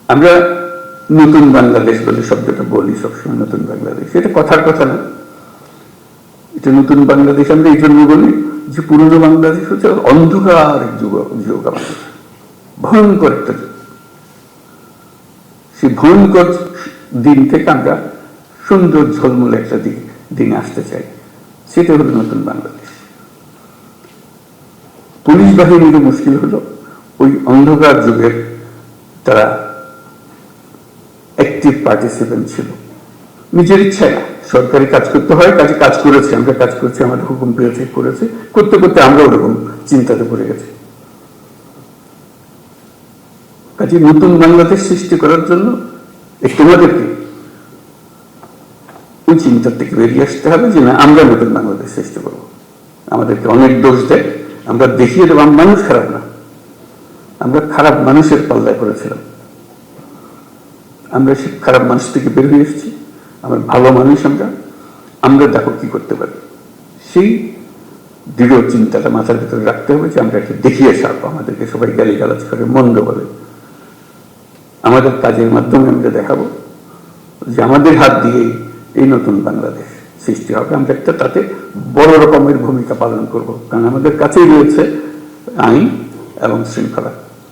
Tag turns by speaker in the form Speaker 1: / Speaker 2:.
Speaker 1: আমরা নতুন বাংলাদেশ বলে শব্দটা বলি সবসময়, নতুন বাংলাদেশ, এটা কথার কথা না। এটা নতুন বাংলাদেশ আমরা এই জন্য বলি যে পুরনো বাংলাদেশ হচ্ছে অন্ধকার যুগ, আমাদের ভয়ঙ্কর একটা যুগ। সেই ভয়ঙ্কর দিন থেকে আমরা সুন্দর ঝলমলে একটা দিনে আসতে চাই, সেটা হলো নতুন বাংলাদেশ। পুলিশ বাহিনীরও মুশকিল হলো ওই অন্ধকার যুগের তারা অ্যাক্টিভ পার্টিসিপেন্ট ছিল, নিজের ইচ্ছায় না, সরকারি কাজ করতে হয়, কাজ করেছে, আমরা কাজ করছি, আমাদের হুকুম পেয়েছে, করেছে, করতে করতে আমরা ওরকম চিন্তাতে পড়ে গেছি। কাজে নতুন বাংলাদেশ সৃষ্টি করার জন্য তোমাদেরকে ওই চিন্তার থেকে বেরিয়ে আসতে হবে যে না, আমরা নতুন বাংলাদেশ সৃষ্টি করবো। আমাদেরকে অনেক দোষ দেয়, আমরা দেখিয়ে দেবো মানুষ খারাপ না, আমরা খারাপ মানুষের পাল্লায় পড়েছিলাম, আমরা সে খারাপ মানুষ থেকে বের হয়ে এসেছি, আমরা ভালো মানুষ, আমরা দেখো কি করতে পারি। সেই দৃঢ় চিন্তাটা মাথার ভিতরে রাখতে হবে যে আমরা একটা দেখিয়ে ছাড়বো। আমাদেরকে সবাই গালিগালাজ করে, মন্দ বলে, আমাদের কাজের মাধ্যমে আমরা দেখাবো যে আমাদের হাত দিয়ে এই নতুন বাংলাদেশ সৃষ্টি হবে। আমরা একটা তাতে বড় রকমের ভূমিকা পালন করব, কারণ আমাদের কাছেই রয়েছে আইন এবং শৃঙ্খলা।